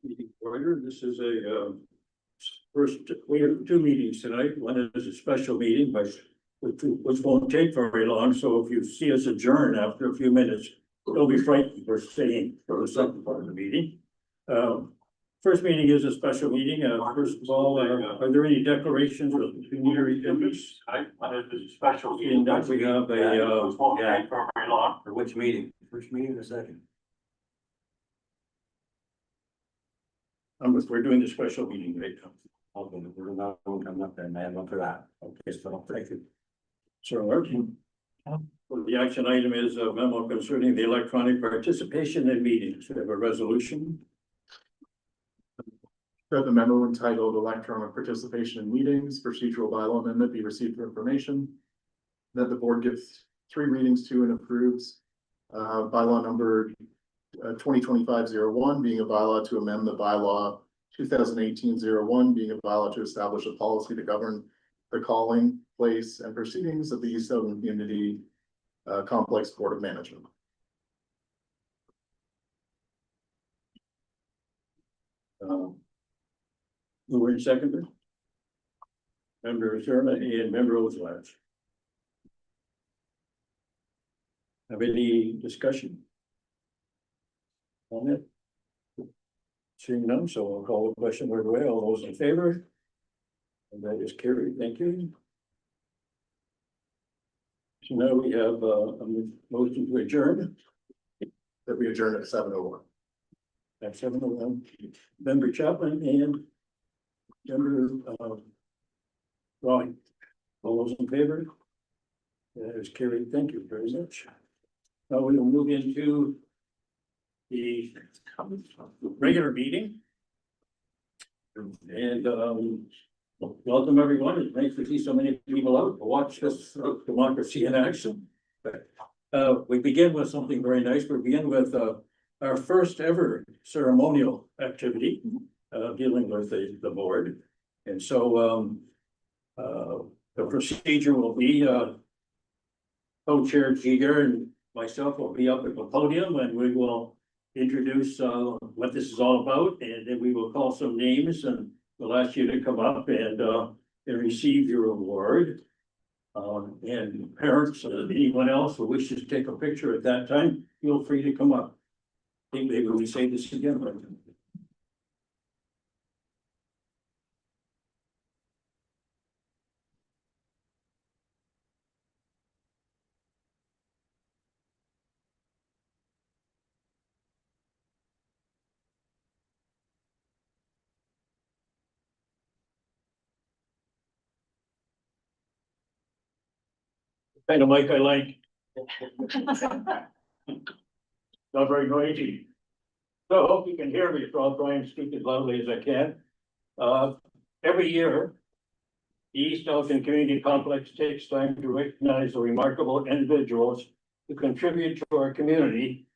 Meeting order. This is a first, we have two meetings tonight. One is a special meeting, but which won't take very long. So if you see us adjourn after a few minutes, don't be frightened. We're staying for the second part of the meeting. First meeting is a special meeting. First of all, are there any declarations of community interests? I wanted a special meeting. That we have a for very long. For which meeting? First meeting or second? We're doing the special meeting right now. Okay, we're not, I'm not there, man, not for that. Okay, so thank you. So, well, the action item is a memo concerning the electronic participation in meetings. We have a resolution. That the memo entitled Electronic Participation in Meetings Procedural Bylaw Amendment be received for information. That the board gives 3 readings to and approves bylaw number 2025-01 being a bylaw to amend the bylaw 2018-01 being a bylaw to establish a policy to govern the calling, place, and proceedings of the East Elgin Community Complex Board of Management. Mover and seconder. Member Sherman and member Oslach. Have any discussion on it? Seeing none, so I'll call the question right away. All those in favor? And that is carried. Thank you. So now we have a motion to adjourn. That we adjourn at 7:01. At 7:01. Member Chapman and member Rawley. All those in favor? That is carried. Thank you very much. Now we will move into the regular meeting. And welcome everyone. It's nice to see so many people out to watch this democracy in action. We begin with something very nice. We begin with our first ever ceremonial activity dealing with the board. And so the procedure will be co-chair Giger and myself will be up at the podium and we will introduce what this is all about, and then we will call some names and we'll ask you to come up and receive your award. And parents, anyone else who wishes to take a picture at that time, feel free to come up. I think maybe we say this again. Kind of mic I like. Not very noisy. So I hope you can hear me, so I'll try and speak as loudly as I can. Every year, the East Elgin Community Complex takes time to recognize the remarkable individuals who contribute to our community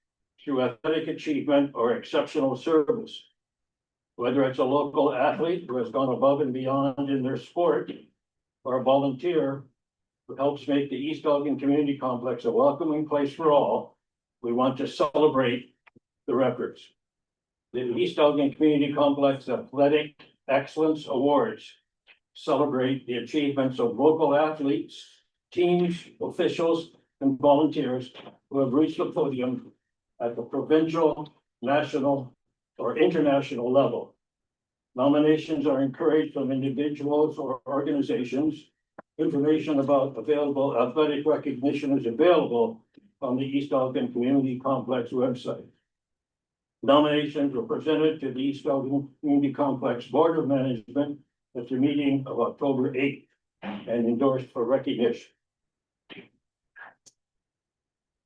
through athletic achievement or exceptional service. Whether it's a local athlete who has gone above and beyond in their sport, or a volunteer who helps make the East Elgin Community Complex a welcoming place for all, we want to celebrate the records. The East Elgin Community Complex Athletic Excellence Awards celebrate the achievements of local athletes, teams, officials, and volunteers who have reached the podium at the provincial, national, or international level. Nominations are encouraged from individuals or organizations. Information about available athletic recognition is available on the East Elgin Community Complex website. Nominations were presented to the East Elgin Community Complex Board of Management at the meeting of October 8th and endorsed for recognition.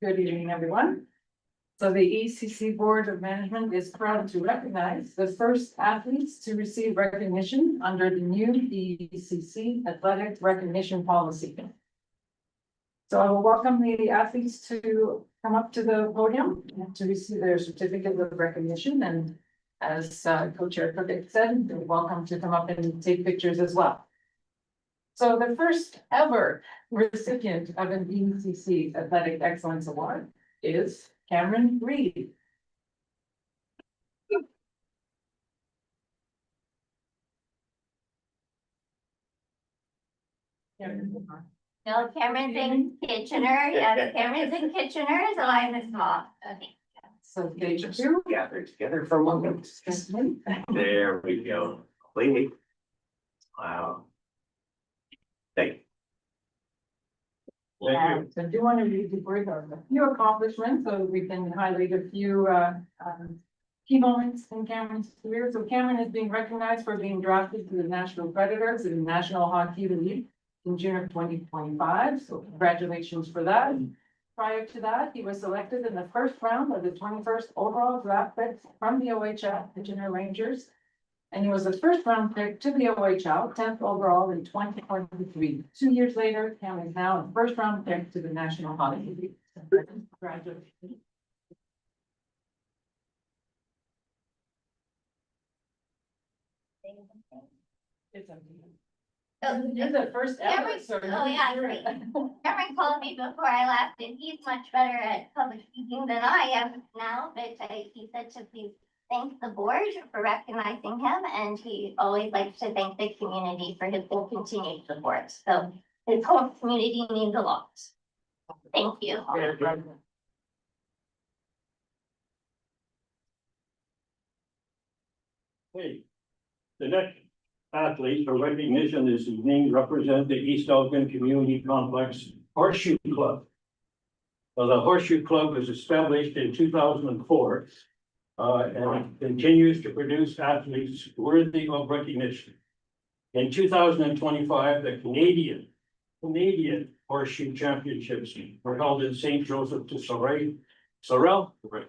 Good evening, everyone. So the EECC Board of Management is proud to recognize the first athletes to receive recognition under the new EECC Athletic Recognition Policy. So I will welcome the athletes to come up to the podium to receive their certificate of recognition. And as Co-Chair Cook said, they're welcome to come up and take pictures as well. So the first ever recipient of an EECC Athletic Excellence Award is Cameron Reed. No, Cameron's in Kitchener, yes, Cameron's in Kitchener, so I'm a small. Okay. So they two. Gather together for a moment. There we go. Wait. Wow. Thank you. Yeah, so I do want to read the word of a few accomplishments, so we can highlight a few key moments in Cameron's career. So Cameron is being recognized for being drafted to the National Predators in the National Hockey League in June of 2025. So congratulations for that. Prior to that, he was selected in the first round of the 21st overall draft pick from the OHL, the Kitchener Rangers. And he was the first round pick to the OHL, 10th overall in 2023. 2 years later, Cam is now a first round pick to the National Hockey League. Congratulations. It's okay. Oh, You're the first ever. Cameron- so- oh, yeah, great. Cameron called me before I left, and he's much better at public speaking than I am now, but he said to please thank the board for recognizing him, and he always likes to thank the community for his continued support. So his whole community means a lot. Thank you. Hey, the next athlete for recognition this evening represent the East Elgin Community Complex Horseshoe Club. Well, the Horseshoe Club was established in 2004 and continues to produce athletes worthy of recognition. In 2025, the Canadian Horseshoe Championships were held in St. Joseph to Sorel, Quebec,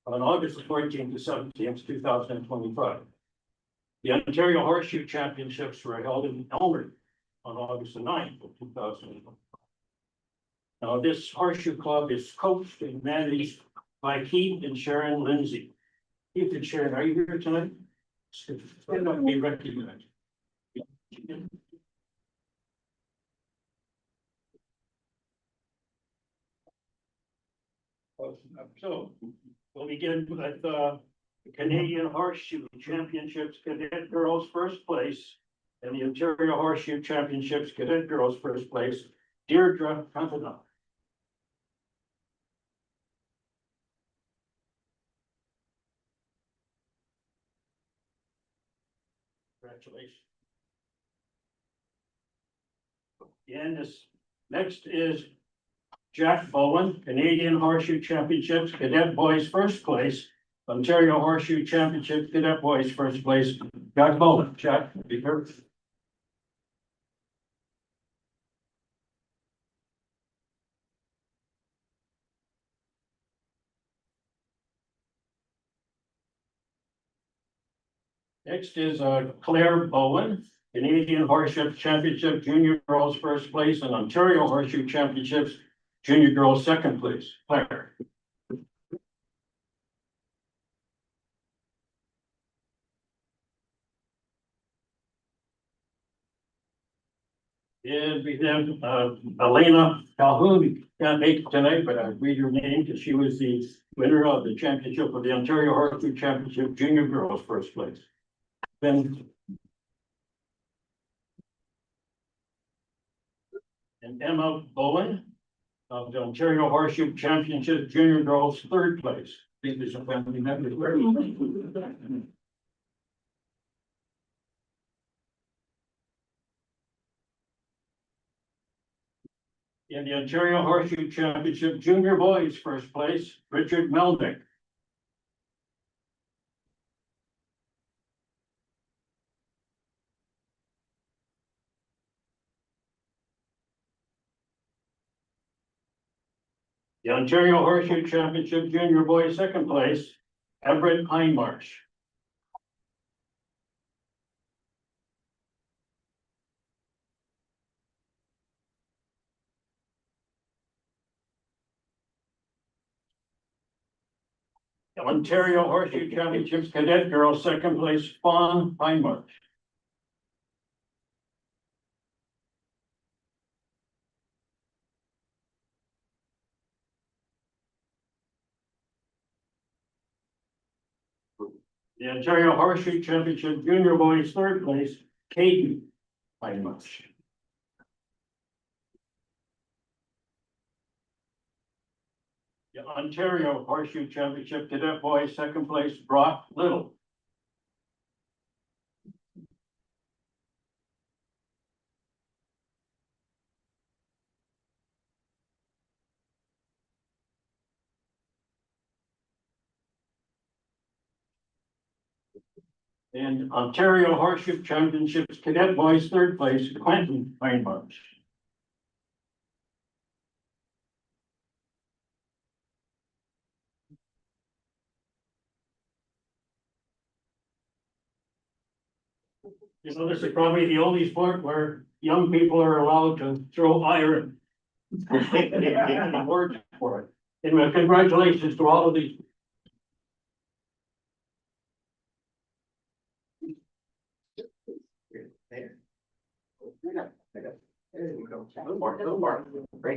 on August 14th to 17th, 2025. The Ontario Horseshoe Championships were held in Elmer on August 9th of 2025. Now, this horseshoe club is coached and managed by Keith and Sharon Lindsay. Keith and Sharon, are you here tonight? Stand up and be recognized. So we'll begin with the Canadian Horseshoe Championships Cadet Girls first place and the Ontario Horseshoe Championships Cadet Girls first place, Deirdre Cantona. Congratulations. And this next is Jack Bowen, Canadian Horseshoe Championships Cadet Boys first place, Ontario Horseshoe Championships Cadet Boys first place, Jack Bowen. Jack, be here. Next is Claire Bowen, Canadian Horseshoe Championship Junior Girls first place and Ontario Horseshoe Championships Junior Girls second place. Claire. And we have Elena Calhoun, who can't make it tonight, but I read her name because she was the winner of the championship of the Ontario Horseshoe Championship Junior Girls first place. Then and Emma Bowen of the Ontario Horseshoe Championship Junior Girls third place. I think there's a family member. In the Ontario Horseshoe Championship Junior Boys first place, Richard Melnick. The Ontario Horseshoe Championship Junior Boys second place, Everett Hindmarsh. The Ontario Horseshoe Championships Cadet Girls second place, Fawn Hindmarsh. The Ontario Horseshoe Championship Junior Boys third place, Caden Very much. The Ontario Horseshoe Championship Cadet Boys, second place, Brock Little. And Ontario Horseshoe Championships Cadet Boys, third place, Quentin Feinbush. You know, this is probably the only sport where young people are allowed to throw iron. Words for it. Anyway, congratulations to all of these.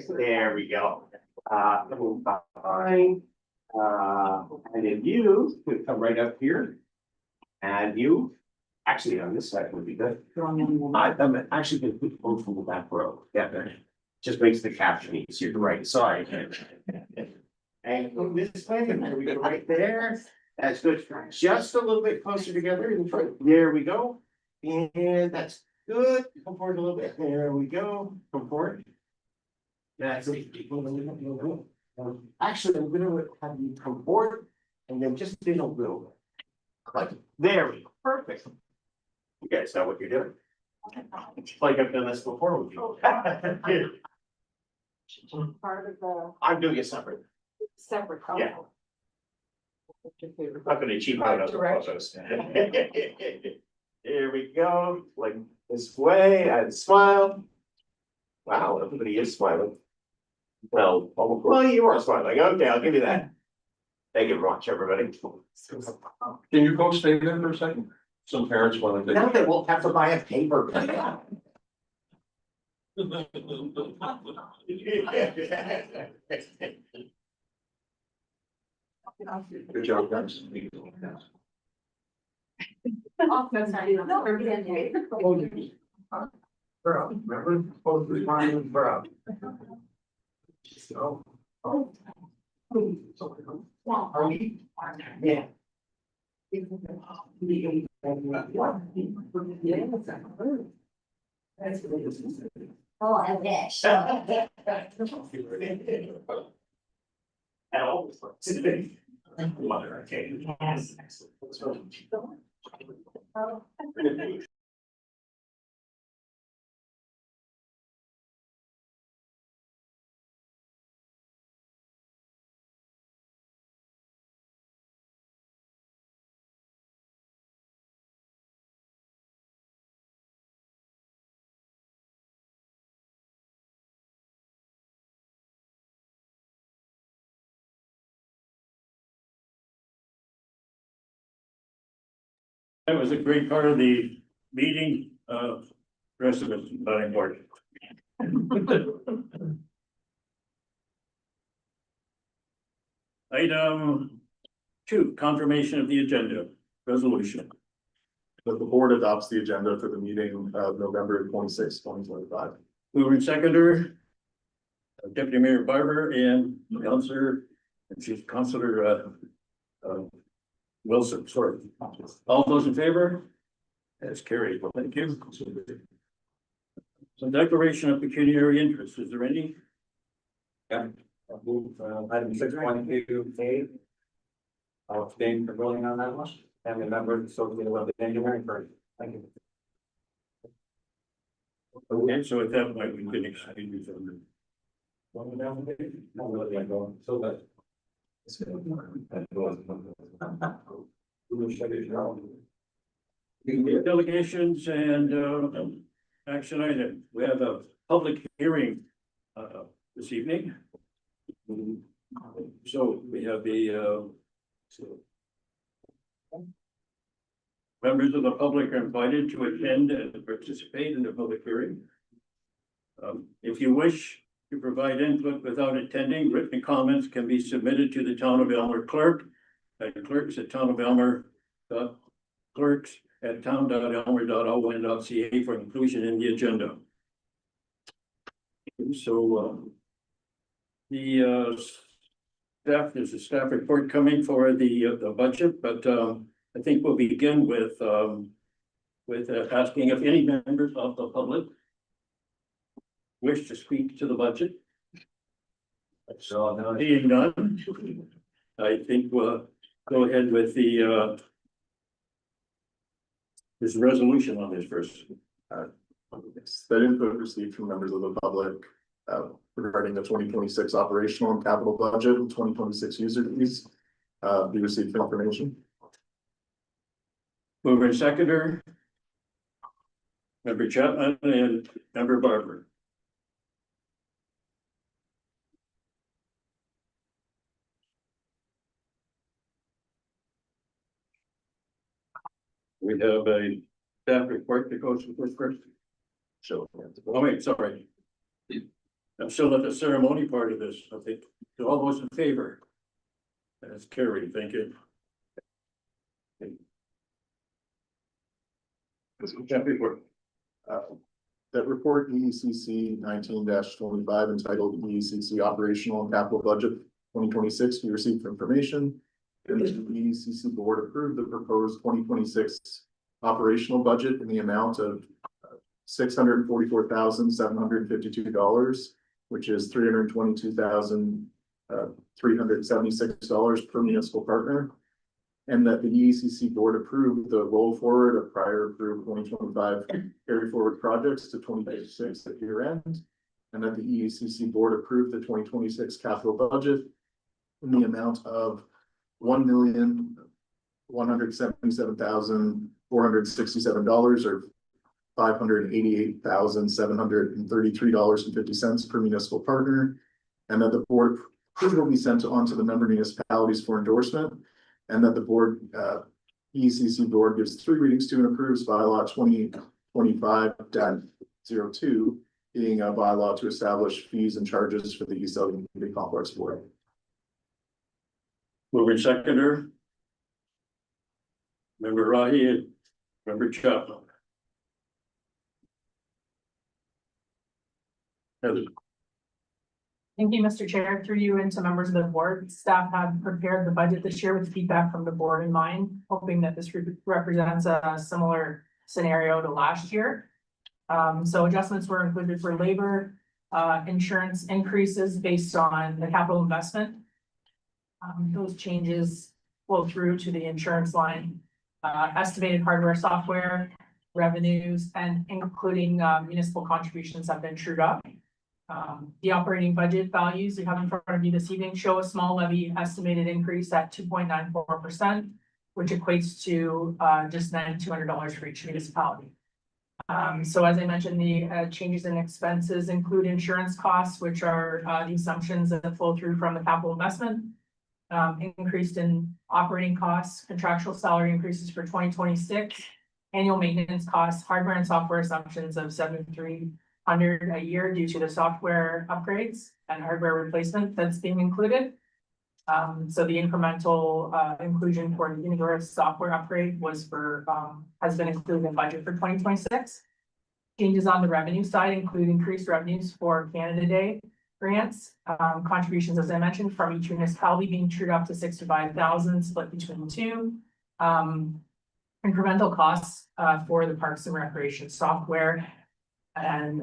There we go. Fine. And then you could come right up here. And you, actually on this side would be good. I'm actually gonna put both from the back row. Yeah, there. Just makes the caption easier to write. Sorry. And go this way, and there we go, right there. That's good. Just a little bit closer together in front. There we go. And that's good. Come forward a little bit. There we go. Come forward. That's it. Actually, I'm gonna have you come forward and then just in a little bit. Like, there we go. Perfect. You guys know what you're doing. It's like I've done this before with you. Part of the I'm doing it separate. separate. Yeah. I'm not gonna cheap out on the photos. There we go, like this way, and smile. Wow, everybody is smiling. Well, you are smiling. Okay, I'll give you that. Thank you very much, everybody. Can you folks stay there for a second? Some parents want to. Now they won't have to buy a paper. Good job, guys. Bro, remember? Both the line, bro. So. Are we? Yeah. Oh, I wish. Mother, okay. Yes. That was a great part of the meeting, rest of it's not important. Item 2, confirmation of the agenda, resolution. That the board adopts the agenda for the meeting of November 26, 2025. Mover and seconder, Deputy Mayor Barber and Councillor, and Chief Councillor, Wilson, sorry. All those in favor? That's carried. Well, thank you. Some declaration of pecuniary interest. Is there any? Item 6.2A. I'll abstain for voting on that one. And the member associated with the engineering firm. Thank you. Okay, so at that point, we can excuse them. So that. Delegations and action item. We have a public hearing this evening. So we have the members of the public are invited to attend and participate in the public hearing. If you wish to provide input without attending, written comments can be submitted to the Town of Elmer clerk at clerks@townofelmer.clerks at town.elmer.on.ca for inclusion in the agenda. So, the staff, there's a staff report coming for the budget, but I think we'll begin with asking if any members of the public wish to speak to the budget. So, seeing none, I think we'll go ahead with this resolution on this first. That input received from members of the public regarding the 2026 operational and capital budget and 2026 user fees be received for information. Mover and seconder. Member Chapman and Member Barber. We have a staff report that goes with first. Show. Oh, wait, sorry. I'm still at the ceremony part of this. I think all those in favor. That's carried. Thank you. Staff report. That report EECC 19-25 entitled EECC Operational and Capital Budget 2026 be received for information. And the EECC board approved the proposed 2026 operational budget in the amount of $644,752, which is $322,376 per municipal partner. And that the EECC board approved the roll forward of prior approved 2025 carry forward projects to 2026 at year end. And that the EECC board approved the 2026 capital budget in the amount of $1,177,467 or $588,733.50 per municipal partner. And that the board approval will be sent on to the member municipalities for endorsement. And that the board, EECC board gives 3 readings to and approves bylaw 2025-02, being a bylaw to establish fees and charges for the East Elgin Community Complex Board. Mover and seconder. Member Rahi and Member Chapman. Heather. Thank you, Mr. Chair. Through you and to members of the board, staff have prepared the budget this year with feedback from the board in mind, hoping that this represents a similar scenario to last year. So adjustments were included for labor, insurance increases based on the capital investment. Those changes flow through to the insurance line, estimated hardware, software, revenues, and including municipal contributions have been trued up. The operating budget values you have in front of you this evening show a small levy estimated increase at 2.94%, which equates to just $9,200 for each municipality. So as I mentioned, the changes in expenses include insurance costs, which are the assumptions that flow through from the capital investment. Increased in operating costs, contractual salary increases for 2026, annual maintenance costs, hardware and software assumptions of $7,300 a year due to the software upgrades and hardware replacement that's being included. So the incremental inclusion for the universe software upgrade was has been included in budget for 2026. Changes on the revenue side include increased revenues for Canada Day grants, contributions, as I mentioned, from each municipality being trued up to 65,000, split between 2. Incremental costs for the Parks and Recreation software and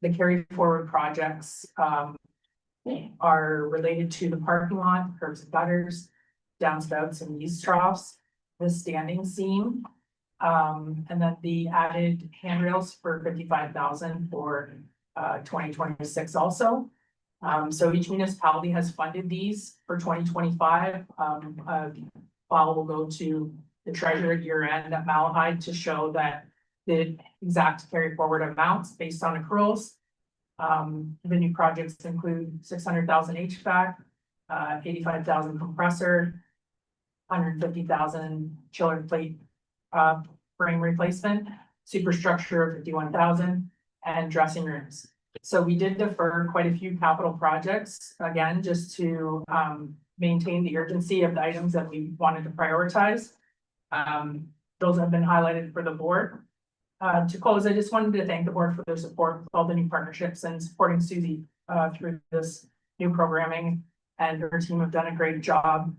the carry forward projects are related to the parking lot, curbs and gutters, downspouts and east troughs, the standing seam, and then the added handrails for 55,000 for 2026 also. So each municipality has funded these for 2025. File will go to the treasurer at year end at Malahide to show that the exact carry forward amounts based on accruals. The new projects include 600,000 HVAC, 85,000 compressor, 150,000 chiller plate frame replacement, superstructure of 51,000, and dressing rooms. So we did defer quite a few capital projects, again, just to maintain the urgency of the items that we wanted to prioritize. those have been highlighted for the board. To close, I just wanted to thank the board for their support with all the new partnerships and supporting Susie through this new programming. And her team have done a great job,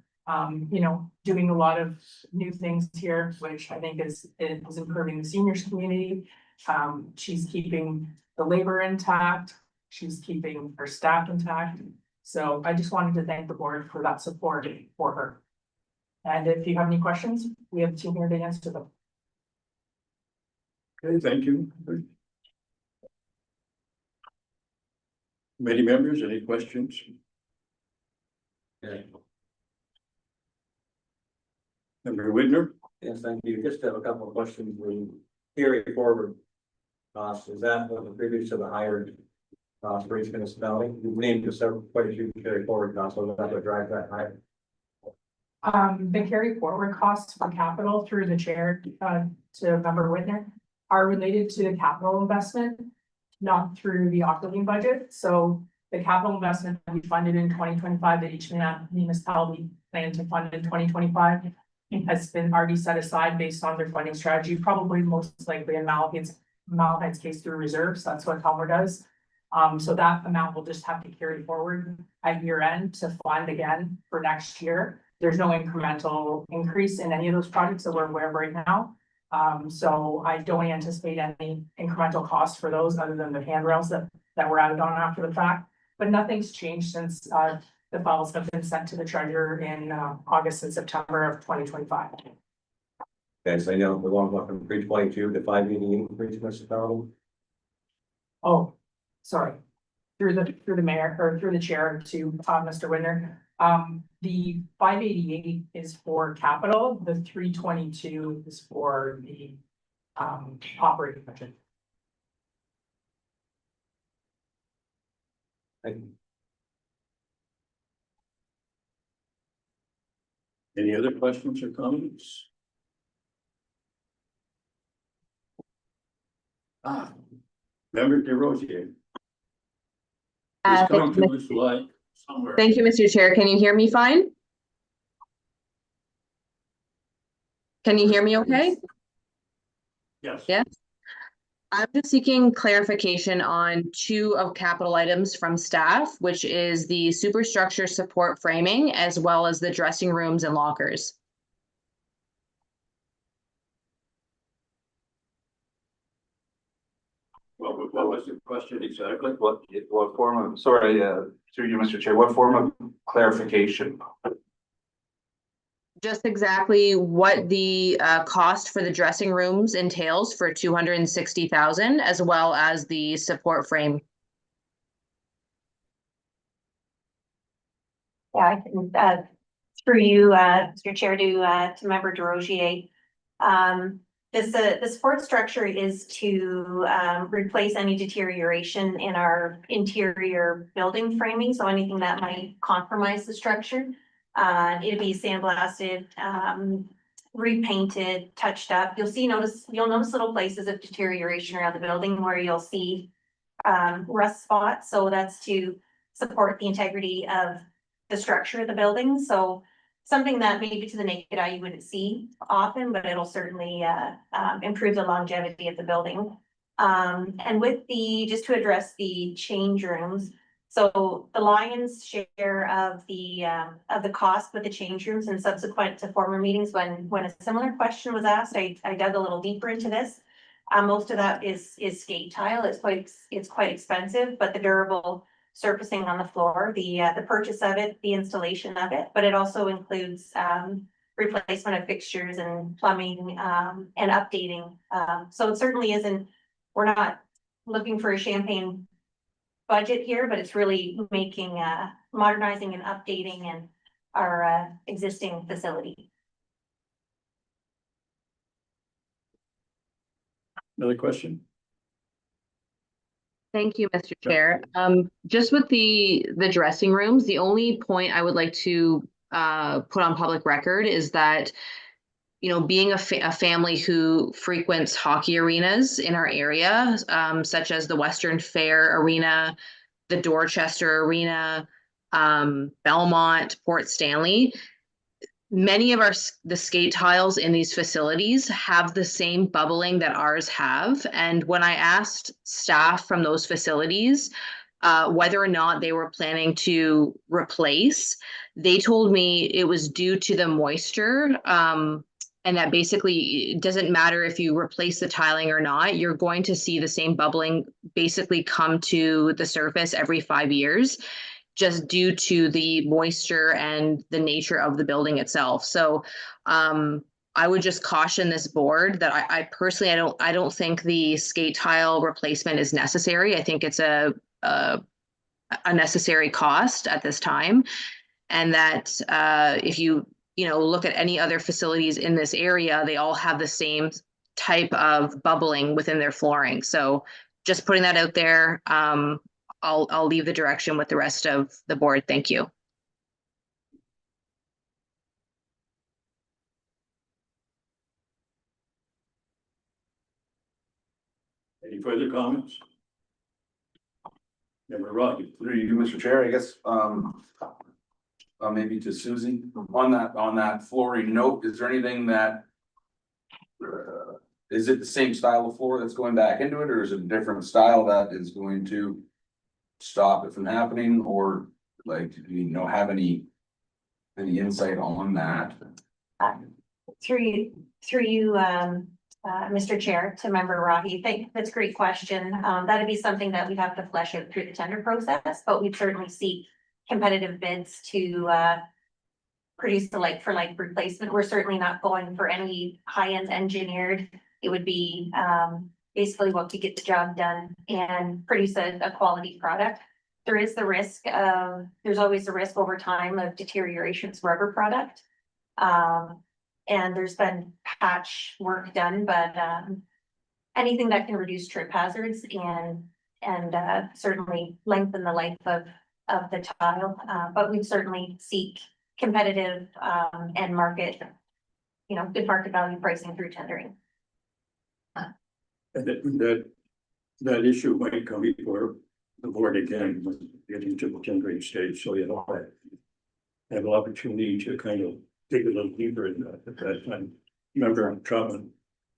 doing a lot of new things here, which I think is improving the seniors community. She's keeping the labor intact. She's keeping her staff intact. So I just wanted to thank the board for that support for her. And if you have any questions, we have a team here to answer them. Okay, thank you. Committee members, any questions? Member Widner? Yes, thank you. Just have a couple of questions. We carry forward costs, is that what the previous to the higher for each municipality? You've named quite a few carry forward costs, so that would drive that higher. The carry forward costs for capital through the chair, to Member Whitner, are related to the capital investment, not through the operating budget. So the capital investment that we funded in 2025 that each municipality planned to fund in 2025 has been already set aside based on their funding strategy, probably most likely in Malahite's case through reserves. That's what Helmer does. So that amount will just have to carry forward at year end to fund again for next year. There's no incremental increase in any of those projects that we're aware of right now. So I don't anticipate any incremental costs for those other than the handrails that were added on after the fact. But nothing's changed since the files have been sent to the treasurer in August and September of 2025. Okay, so I know we're going from 322 to 580 for each municipality. Oh, sorry. Through the mayor or through the chair to Mr. Winter. The 588 is for capital, the 322 is for the operating budget. Thank you. Any other questions or comments? Member DeRosier. It's coming to us like somewhere. Thank you, Mr. Chair. Can you hear me fine? Can you hear me okay? Yes. Yes. I'm just seeking clarification on two of capital items from staff, which is the superstructure support framing as well as the dressing rooms and lockers. What was the question exactly? What form of, sorry, through you, Mr. Chair, what form of clarification? Just exactly what the cost for the dressing rooms entails for 260,000, as well as the support frame. Yeah, I can, through you, Mr. Chair, to Member DeRosier. The support structure is to replace any deterioration in our interior building framing, so anything that might compromise the structure. It'll be sandblasted, repainted, touched up. You'll notice little places of deterioration around the building where you'll see rust spots, so that's to support the integrity of the structure of the building. So something that maybe to the naked eye you wouldn't see often, but it'll certainly improve the longevity of the building. And just to address the change rooms, so the Lions share of the cost with the change rooms, and subsequent to former meetings when a similar question was asked, I dug a little deeper into this. Most of that is skate tile. It's quite expensive, but the durable surfacing on the floor, the purchase of it, the installation of it, but it also includes replacement of fixtures and plumbing and updating. So it certainly isn't, we're not looking for a champagne budget here, but it's really making modernizing and updating and our existing facility. Another question? Thank you, Mr. Chair. Just with the dressing rooms, the only point I would like to put on public record is that, being a family who frequents hockey arenas in our area, such as the Western Fair Arena, the Dorchester Arena, Belmont, Port Stanley, many of the skate tiles in these facilities have the same bubbling that ours have. And when I asked staff from those facilities whether or not they were planning to replace, they told me it was due to the moisture. And that basically it doesn't matter if you replace the tiling or not, you're going to see the same bubbling basically come to the surface every 5 years, just due to the moisture and the nature of the building itself. So I would just caution this board that I personally, I don't think the skate tile replacement is necessary. I think it's a necessary cost at this time. And that if you look at any other facilities in this area, they all have the same type of bubbling within their flooring. So just putting that out there. I'll leave the direction with the rest of the board. Thank you. Any further comments? Member Rocky. Through you, Mr. Chair, I guess, maybe to Susie, on that flooring note, is there anything that is it the same style of floor that's going back into it, or is it a different style that is going to stop it from happening, or like, do you have any insight on that? Through you, Mr. Chair, to Member Rahi, that's a great question. That'd be something that we'd have to flesh out through the tender process, but we'd certainly seek competitive bids to produce the like for like replacement. We're certainly not going for any high-end engineered. It would be basically what could get the job done and produce a quality product. There is the risk of, there's always a risk over time of deterioration of rubber product. And there's been patch work done, but anything that can reduce trip hazards and certainly lengthen the life of the tile. But we'd certainly seek competitive and market, good market value pricing through tendering. And that issue might come before the board again, when we get into the tendering stage, so have an opportunity to kind of dig a little deeper in that at that time. Member Troutman.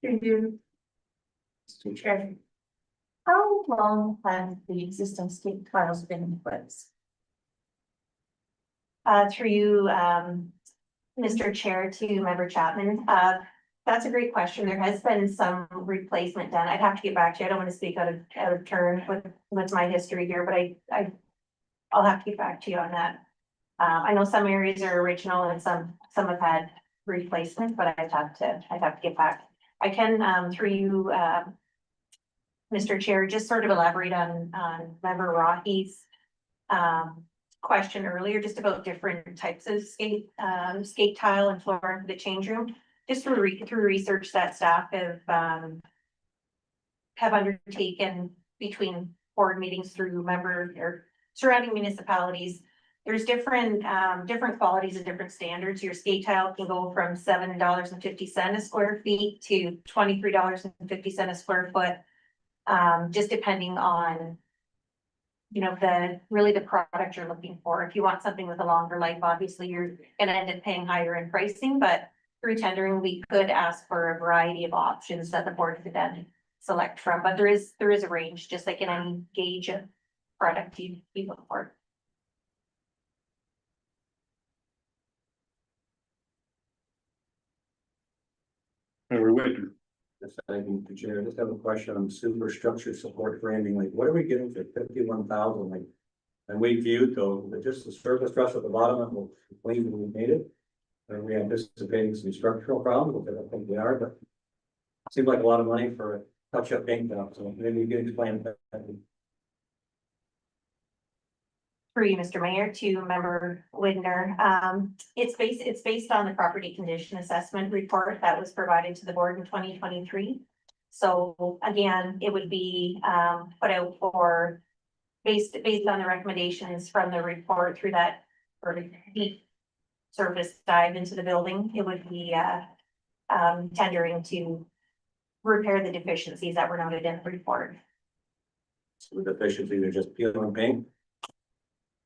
Thank you. Mr. Chair. How long have the existing skate tiles been in place? Through you, Mr. Chair, to Member Chapman, that's a great question. There has been some replacement done. I'd have to get back to you. I don't want to speak out of turn with my history here, but I'll have to get back to you on that. I know some areas are original and some have had replacement, but I'd have to get back. I can, through you, Mr. Chair, just sort of elaborate on Member Rocky's question earlier, just about different types of skate tile and floor, the change room. Just through research that staff have undertaken between board meetings through member or surrounding municipalities. There's different qualities and different standards. Your skate tile can go from $7.50 a square feet to $23.50 a square foot. Just depending on, the product you're looking for. If you want something with a longer life, obviously you're gonna end up paying higher in pricing, but through tendering, we could ask for a variety of options that the board could then select from, but there is a range, just like in any gauge of product you look for. Member Whitman. Yes, thank you, Mr. Chair. I just have a question on superstructure support framing. Like, what are we getting for 51,000? Like, and we viewed though, that just the surface truss at the bottom of it will clean when we made it. Are we anticipating some structural problems? Because I think we are, but it seems like a lot of money for a touch-up paint job. So maybe you can explain that. For you, Mr. Mayor, to Member Widner, it's based on the property condition assessment report that was provided to the board in 2023. So again, it would be put out for based on the recommendations from the report through that sort of deep surface dive into the building. It would be tendering to repair the deficiencies that were noted in the report. So the deficiencies are just peeling paint.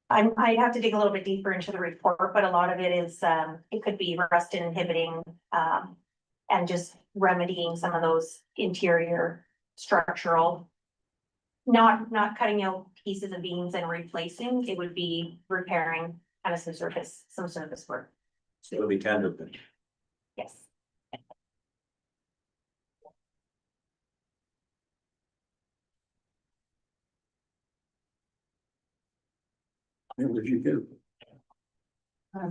I have to dig a little bit deeper into the report, but a lot of it is, it could be rust inhibiting, and just remedying some of those interior structural. Not cutting out pieces of beams and replacing, it would be repairing kind of some surface work, So it'll be tendered then. yes. What did you do?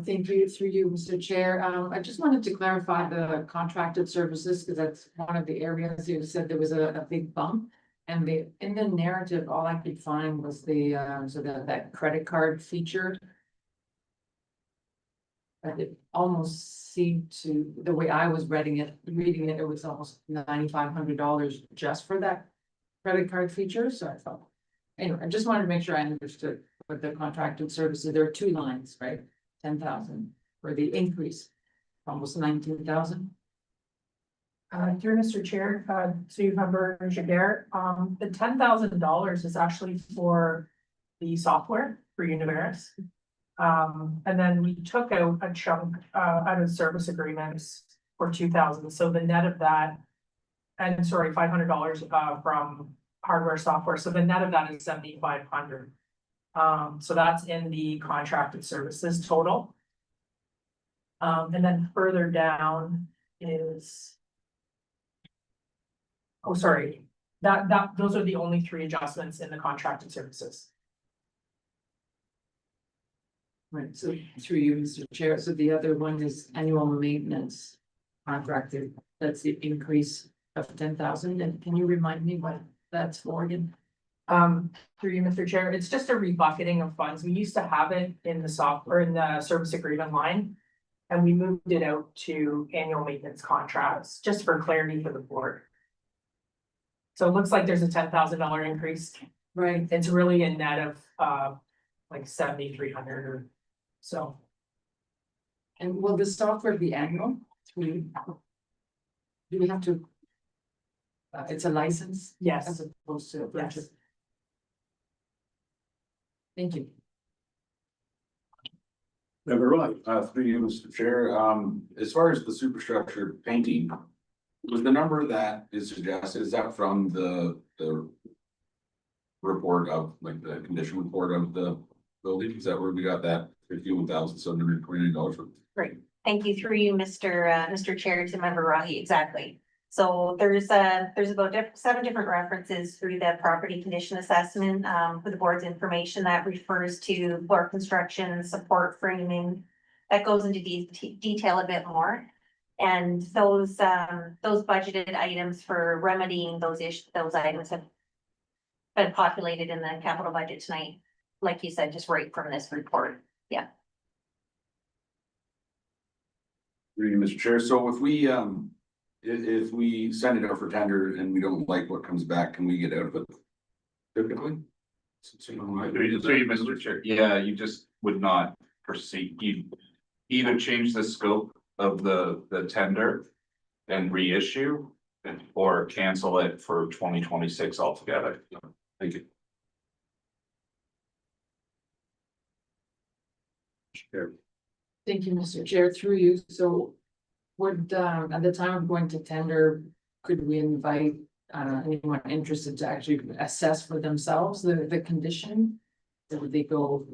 Thank you, through you, Mr. Chair. I just wanted to clarify the contracted services, because that's one of the areas you said there was a big bump. And in the narrative, all I could find was that credit card feature. But it almost seemed to, the way I was reading it, it was almost $9,500 just for that credit card feature, so I thought. Anyway, I just wanted to make sure I understood what the contracted services, there are two lines, right? 10,000 for the increase, almost 19,000. Through Mr. Chair, to member Jaguar, the $10,000 is actually for the software for Univeris. And then we took out a chunk, out of service agreements for 2,000, so the net of that. And sorry, $500, from hardware software, so the net of that is 7,500. So that's in the contracted services total. And then further down is. Oh, sorry, those are the only three adjustments in the contracted services. Right, so through you, Mr. Chair, so the other one is annual maintenance contracted, that's the increase of 10,000, and can you remind me what that's for again? Through you, Mr. Chair, it's just a rebucketing of funds. We used to have it in the software, in the service agreement line. And we moved it out to annual maintenance contracts, just for clarity for the board. So it looks like there's a $10,000 increase. Right, It's really a net of, like 7,300 or so. and will the software be annual? Do we have to? It's a license Yes. as opposed to a Yes. purchase? Thank you. Never right. Through you, Mr. Chair, as far as the superstructure painting, was the number that is suggested, is that from the report of, like, the condition report of the building? Is that where we got that $51,729 from? Great, thank you, through you, Mr. Chair, to member Rahi, exactly. So there's about 7 different references through the property condition assessment, for the board's information that refers to floor construction, support framing. That goes into detail a bit more. And those budgeted items for remedying those items have been populated in the capital budget tonight. Like you said, just right from this report, yeah. Through you, Mr. Chair, so if we send it out for tender and we don't like what comes back, can we get out of it? Typically? Through you, Mr. Chair, yeah, you just would not proceed, you either change the scope of the tender and reissue. Or cancel it for 2026 altogether. Thank you. Thank you, Mr. Chair, through you, so would, at the time of going to tender, could we invite anyone interested to actually assess for themselves the condition? Or would they go?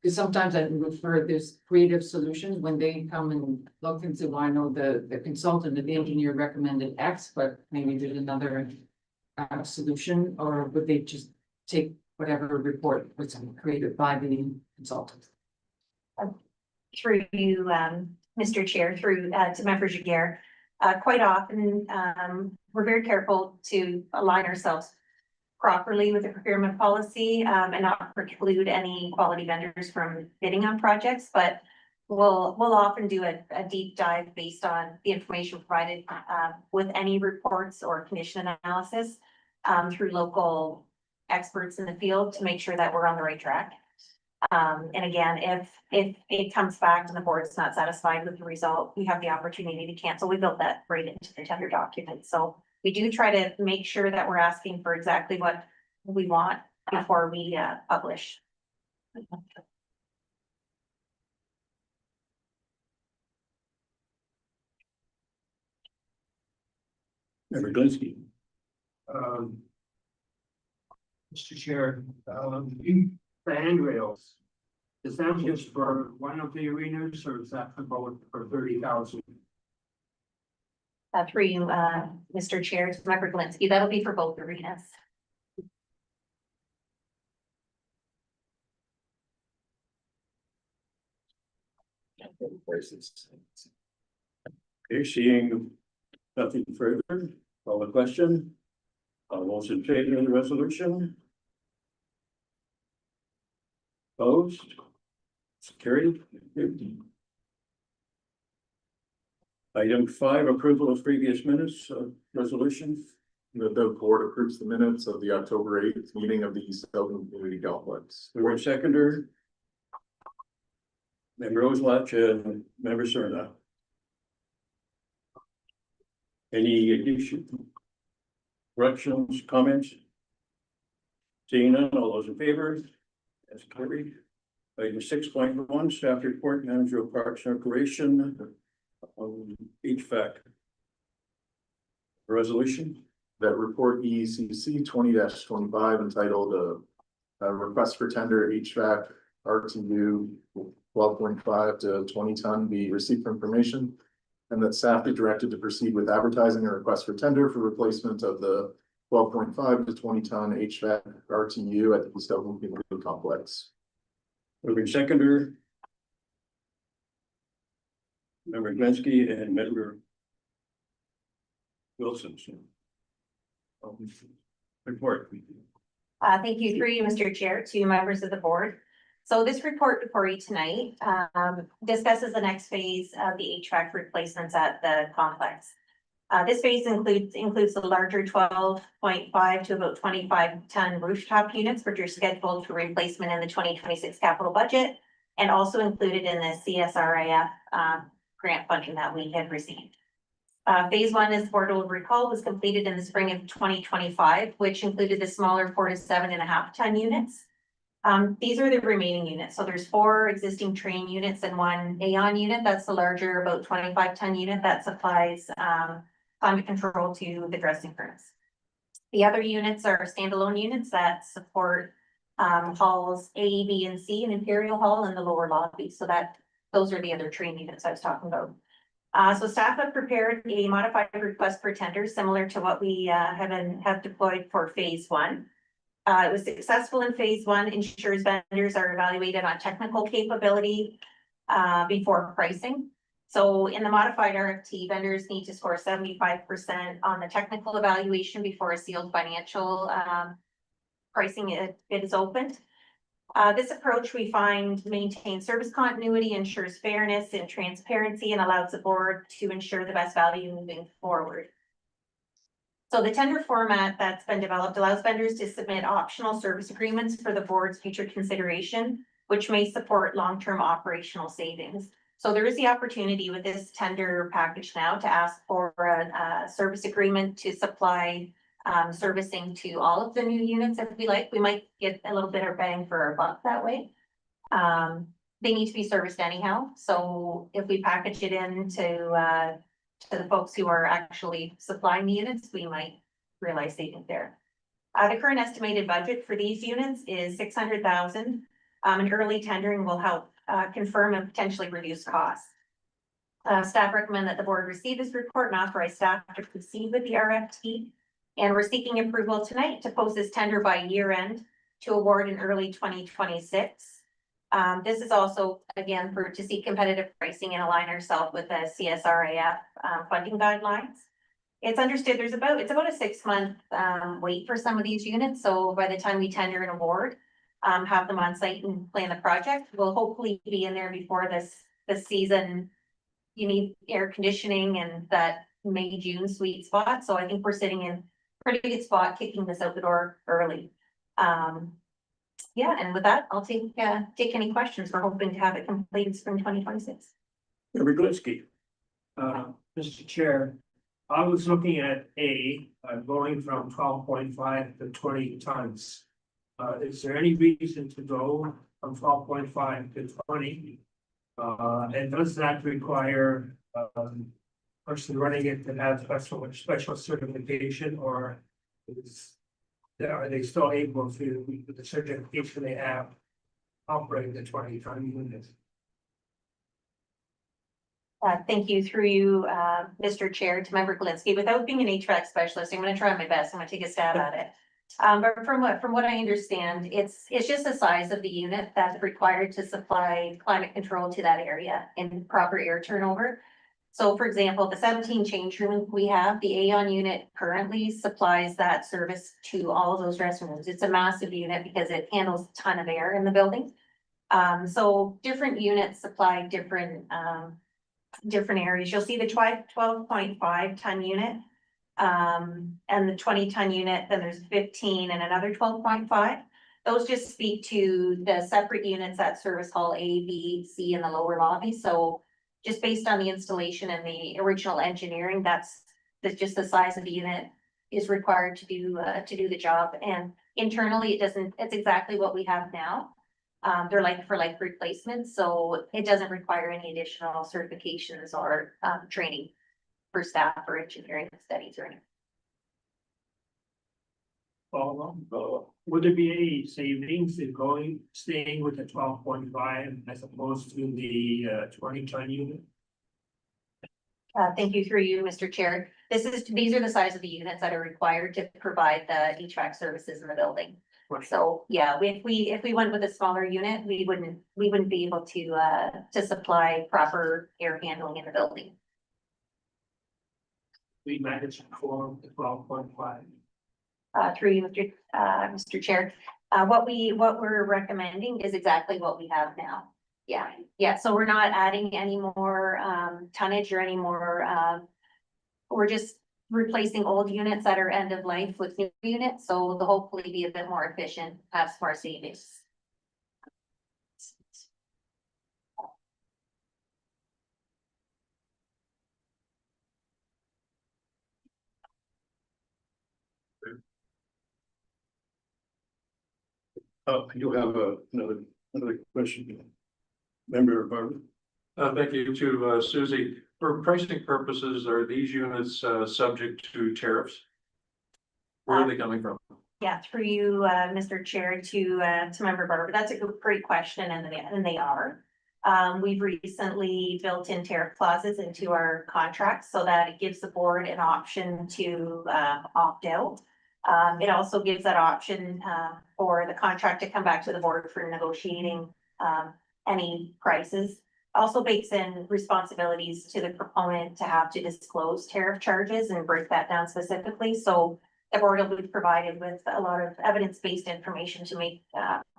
Because sometimes I refer, there's creative solutions when they come and look and say, well, I know the consultant, the engineer recommended X, but maybe there's another solution, or would they just take whatever report was created by the consultant? Through you, Mr. Chair, through to member Jaguar, quite often, we're very careful to align ourselves properly with the procurement policy, and not preclude any quality vendors from bidding on projects, but we'll often do a deep dive based on the information provided, with any reports or condition analysis, through local experts in the field to make sure that we're on the right track. And again, if it comes back and the board is not satisfied with the result, we have the opportunity to cancel. We built that right into the tender document. So we do try to make sure that we're asking for exactly what we want before we publish Member Glinsky. Mr. Chair, the handrails. Is that just for one of the arenas or is that for both for 30,000? Through you, Mr. Chair, to Member Galinsky, that'll be for both arenas. Okay, seeing nothing further, call the question. All those in favor of the resolution? Opposed? It's carried. Item 5, approval of previous minutes of resolution. The board approves the minutes of the October 8th meeting of the East Dublin Community Complex. The word seconder. Member Oslach and member Cerna. Any addition? Corrections, comments? Seeing none, all those in favor? That's carried. Item 6.1, staff report, manager of parks and recreation. HVAC. Resolution. That report EECC 20-25 entitled request for tender HVAC RTU 12.5 to 20 ton be received for information. And that staff be directed to proceed with advertising a request for tender for replacement of the 12.5 to 20 ton HVAC RTU at the East Dublin Community Complex. Moving seconder. Member Glinsky and member Wilson. Report. Thank you through you, Mr. Chair, to members of the board. So this report before you tonight discusses the next phase of the HVAC replacements at the complex. This phase includes the larger 12.5 to about 25 ton rooftop units, which are scheduled for replacement in the 2026 capital budget, and also included in the CSRIF grant funding that we had received. Phase 1, as the board will recall, was completed in the spring of 2025, which included the smaller 4 to 7.5 ton units. These are the remaining units. So there's 4 existing train units and 1 Aeon unit. That's the larger, about 25 ton unit that supplies climate control to the dressing furnace. The other units are standalone units that support halls A, B, and C, and Imperial Hall and the lower lobby. So those are the other train units I was talking about. So staff have prepared a modified request for tender similar to what we have deployed for phase 1. It was successful in phase 1, ensures vendors are evaluated on technical capability before pricing. So in the modified RFT, vendors need to score 75% on the technical evaluation before a sealed financial pricing it is opened. This approach we find maintains service continuity, ensures fairness and transparency, and allows the board to ensure the best value moving forward. So the tender format that's been developed allows vendors to submit optional service agreements for the board's future consideration, which may support long-term operational savings. So there is the opportunity with this tender package now to ask for a service agreement to supply servicing to all of the new units if we like. We might get a little bit of bang for our buck that way. They need to be serviced anyhow. So if we package it in to the folks who are actually supplying the units, we might realize savings there. The current estimated budget for these units is 600,000. And early tendering will help confirm and potentially reduce costs. Staff recommend that the board receive this report and authorize staff to proceed with the RFT. And we're seeking approval tonight to post this tender by year end to award in early 2026. This is also, again, to seek competitive pricing and align ourselves with the CSRIF funding guidelines. It's understood it's about a 6-month wait for some of these units. So by the time we tender an award, have them on site and plan the project, we'll hopefully be in there before this season. You need air conditioning and that May, June sweet spot. So I think we're sitting in pretty good spot kicking this out the door early. Yeah, and with that, I'll take any questions. We're hoping to have it completed spring 2026. Member Glinsky. Mr. Chair, I was looking at going from 12.5 to 20 tons. Is there any reason to go from 12.5 to 20. And does that require, person running it to have special certification, or are they still able to, with the certification they have, operate the 20-ton units? Thank you through you, Mr. Chair, to Member Galinsky. Without being an HVAC specialist, I'm gonna try my best. I'm gonna take a stab at it. But from what I understand, it's just the size of the unit that's required to supply climate control to that area and proper air turnover. So for example, the 17 change room we have, the Aeon unit currently supplies that service to all of those restrooms. It's a massive unit because it handles a ton of air in the building. So different units supply different areas. You'll see the 12.5 ton unit. And the 20-ton unit, then there's 15 and another 12.5. Those just speak to the separate units at service hall A, B, C in the lower lobby. So just based on the installation and the original engineering, that's just the size of the unit is required to do the job. And internally, it's exactly what we have now. They're like for like replacements, so it doesn't require any additional certifications or training for staff or engineering studies or anything. Would there be any savings in staying with the 12.5 as opposed to the 20-ton unit? Thank you through you, Mr. Chair. These are the size of the units that are required to provide the HVAC services in the building. So, yeah, if we went with a smaller unit, we wouldn't be able to supply proper air handling in the building. We managed for the 12.5. Through you, Mr. Chair, what we're recommending is exactly what we have now. Yeah, so we're not adding any more tonnage or any more, we're just replacing old units that are end of life with new units, so they'll hopefully be a bit more efficient, have more savings. I do have another question. Member Barber. Thank you to Susie. For pricing purposes, are these units subject to tariffs? Where are they coming from? Yeah, through you, Mr. Chair, to Member Barber. That's a great question, and they are. We've recently built in tariff clauses into our contracts so that it gives the board an option to opt out. It also gives that option for the contract to come back to the board for negotiating any prices. Also bakes in responsibilities to the proponent to have to disclose tariff charges and break that down specifically. So the board will be provided with a lot of evidence-based information to make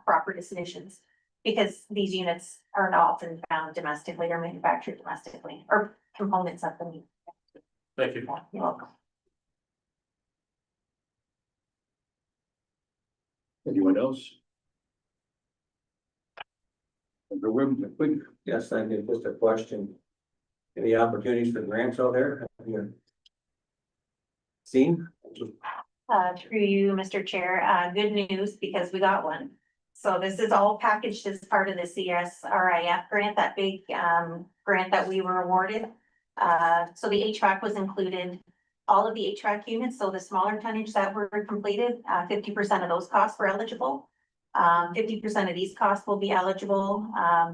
proper decisions, because these units are not often found domestically or manufactured domestically, or components of them. Thank you. You're welcome. Anyone else? Yes, thank you. Just a question. Any opportunities for grants out there? Have you seen? Through you, Mr. Chair, good news, because we got one. So this is all packaged as part of the CSRIF grant, that big grant that we were awarded. So the HVAC was included, all of the HVAC units, so the smaller tonnage that were completed, 50% of those costs were eligible. 50% of these costs will be eligible.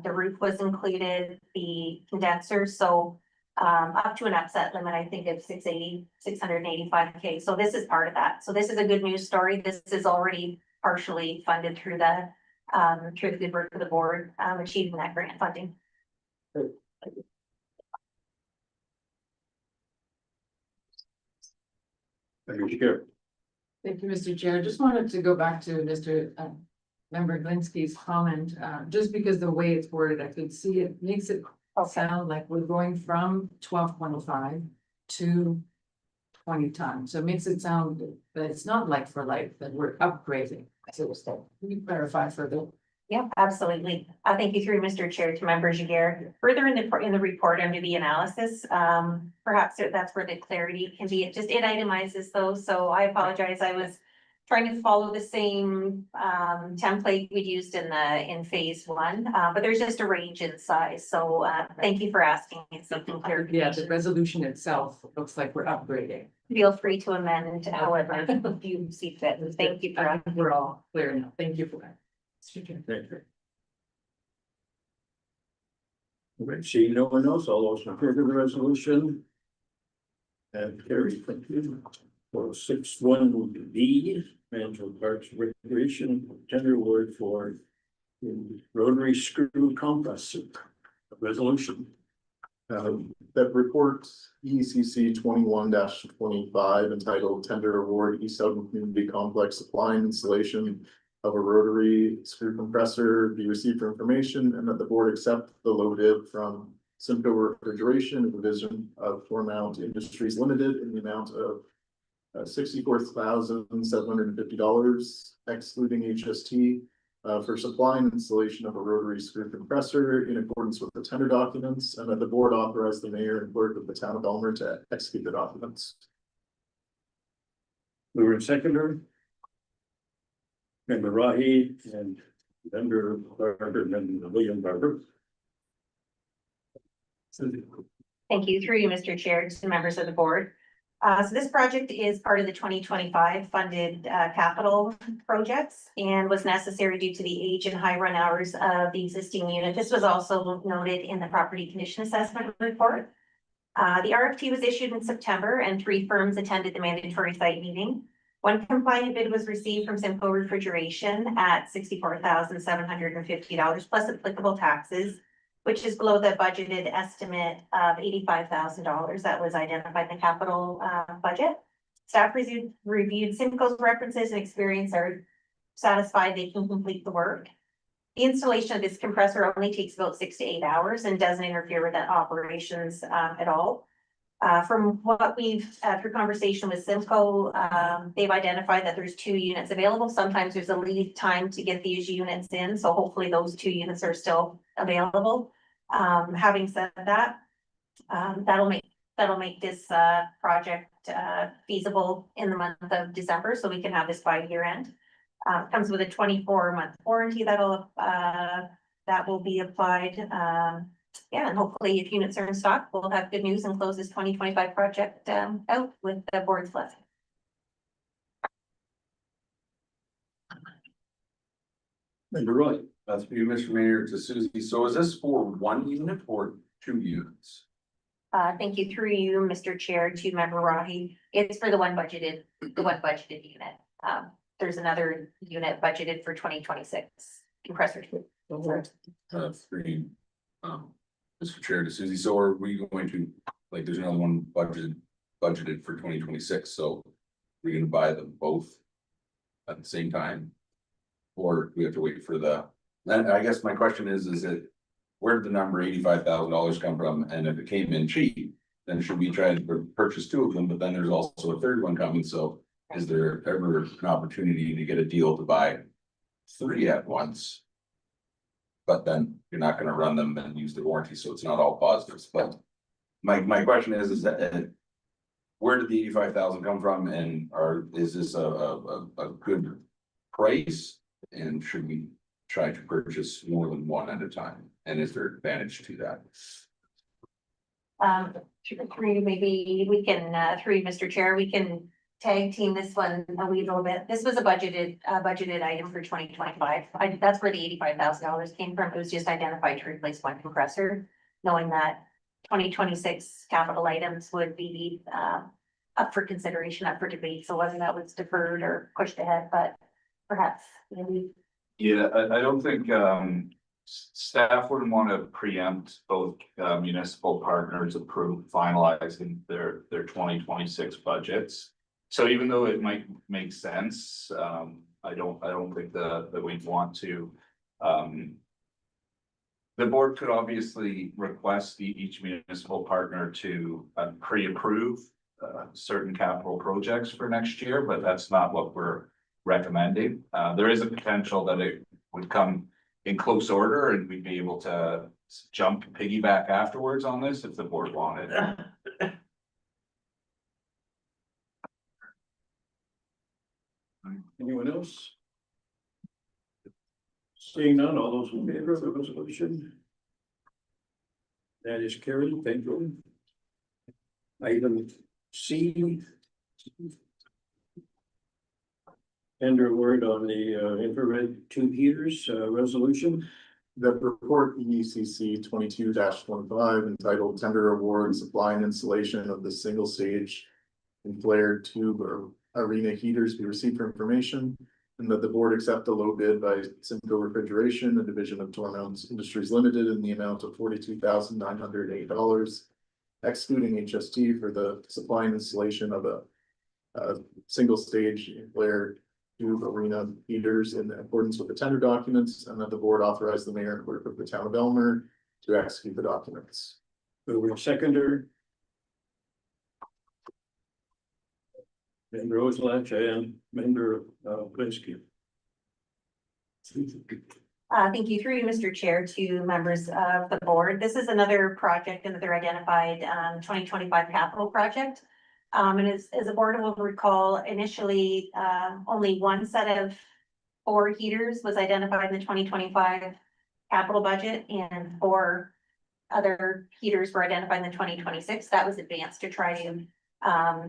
The roof was included, the condenser, so up to an upset limit, I think of 685K. So this is part of that. So this is a good news story. This is already partially funded through the good work of the board, achieving that grant funding. Thank you, Mr. Chair. Just wanted to go back to Mr. Member Galinsky's comment, just because the way it's worded, I could see it makes it sound like we're going from 12.5 to 20 tons. So it makes it sound that it's not like for like, that we're upgrading. So can you clarify further? Yeah, absolutely. Thank you through Mr. Chair to Member Giguère. Further in the report under the analysis, perhaps that's where the clarity can be. It itemizes those. So I apologize. I was trying to follow the same template we'd used in phase one, but there's just a range in size, so thank you for asking. It's something clear. Yeah, the resolution itself looks like we're upgrading. Feel free to amend however you see fit, and thank you for. I think we're all clear now. Thank you for that. Right, seeing no one else, all those in favor of the resolution? And carried, thank you. For 6.1B, Management Parks Recreation Tender Award for the Rotary Screw Compressor Resolution. That report EECC 21-25 entitled Tender Award East Southern Community Complex Supply and Installation of a Rotary Screw Compressor be received for information, and that the board accept the low bid from Simcoe Refrigeration and Division of Foremount Industries Limited in the amount of $64,750 excluding HST for supply and installation of a rotary screw compressor in accordance with the tender documents, and that the board authorize the mayor and clerk of the town of Elmer to execute the documents. Mover and seconder. Member Rahi and member Barber and William Barber. Thank you, through you, Mr. Chair, to members of the board. So this project is part of the 2025 funded capital projects and was necessary due to the age and high run hours of the existing unit. This was also noted in the property condition assessment report. The RFP was issued in September and 3 firms attended the mandatory site meeting. One compliant bid was received from Simcoe Refrigeration at $64,750 plus applicable taxes, which is below the budgeted estimate of $85,000 that was identified in the capital budget. Staff reviewed Simcoe's references and experience are satisfied they can complete the work. The installation of this compressor only takes about 6 to 8 hours and doesn't interfere with the operations at all. From what we've, through conversation with Simcoe, they've identified that there's 2 units available. Sometimes there's a lead time to get these units in, so hopefully those 2 units are still available. Having said that, that'll make this project feasible in the month of December, so we can have this by year end. Comes with a 24-month warranty that will be applied. Yeah, and hopefully if units are in stock, we'll have good news and close this 2025 project out with the board's blessing. Member Roy. That's for you, Mr. Mayor, to Susie. So is this for 1 unit or 2 units? Thank you, through you, Mr. Chair, to member Rahi. It's for the one budgeted unit. There's another unit budgeted for 2026 compressor. Mr. Chair, to Susie, so are we going to, like, there's another one budgeted for 2026, so we're gonna buy them both at the same time? Or do we have to wait for then I guess my question is it, where did the number $85,000 come from? And if it came in cheap, then should we try to purchase 2 of them? But then there's also a 3rd one coming, so is there ever an opportunity to get a deal to buy 3 at once? But then you're not gonna run them and use the warranty, so it's not all positives. But my question is that where did the 85,000 come from, and is this a good price? And should we try to purchase more than 1 at a time? And is there advantage to that? Through maybe we can, through you, Mr. Chair, we can tag team this one a wee little bit. This was a budgeted item for 2025. That's where the $85,000 came from. It was just identified to replace 1 compressor, knowing that 2026 capital items would be up for consideration, up for debate. So whether that was deferred or pushed ahead, but perhaps maybe. Yeah, I don't think staff wouldn't want to preempt both municipal partners finalizing their 2026 budgets. So even though it might make sense, I don't think that we'd want to. The board could obviously request each municipal partner to pre-approve certain capital projects for next year, but that's not what we're recommending. There is a potential that it would come in close order and we'd be able to piggyback afterwards on this if the board wanted. Anyone else? Seeing none, all those in favor of the resolution? That is carried, thank you. Item C. Tender word on the infrared tube heaters resolution. That report EECC 22-25 entitled Tender Award Supply and Installation of the Single Stage and Flared Tube or Arena Heaters be received for information. And that the board accept a low bid by Simcoe Refrigeration, a division of Tormount Industries Limited, in the amount of $42,908, excluding HST, for the supply and installation of a single stage flared tube arena heaters in accordance with the tender documents, and that the board authorize the mayor and clerk of the town of Elmer to execute the documents. Mover seconder. Member Oslach and member Blinsky. Thank you through you, Mr. Chair, to members of the board. This is another project, another identified 2025 capital project. And as the board will recall, initially only one set of 4 heaters was identified in the 2025 capital budget, and 4 other heaters were identified in the 2026. That was advanced to try to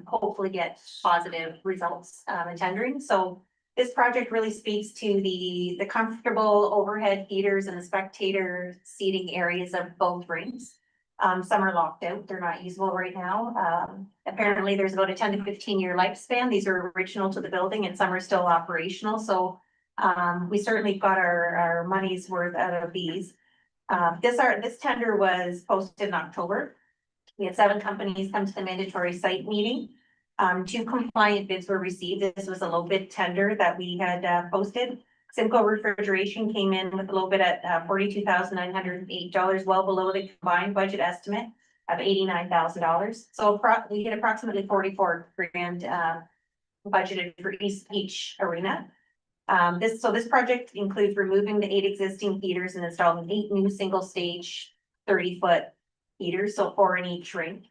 hopefully get positive results in tendering. So this project really speaks to the comfortable overhead heaters and the spectator seating areas of both rinks. Some are locked out, they're not usable right now. Apparently there's about a 10 to 15 year lifespan. These are original to the building and some are still operational. So we certainly got our money's worth out of these. This tender was posted in October. We had 7 companies come to the mandatory site meeting. 2 compliant bids were received. This was a low bid tender that we had posted. Simcoe Refrigeration came in with a low bid at $42,908, well below the combined budget estimate of $89,000. So we had approximately $44,000 budgeted for each arena. This project includes removing the 8 existing heaters and installing 8 new single stage 30-foot heaters, so 4 in each rink,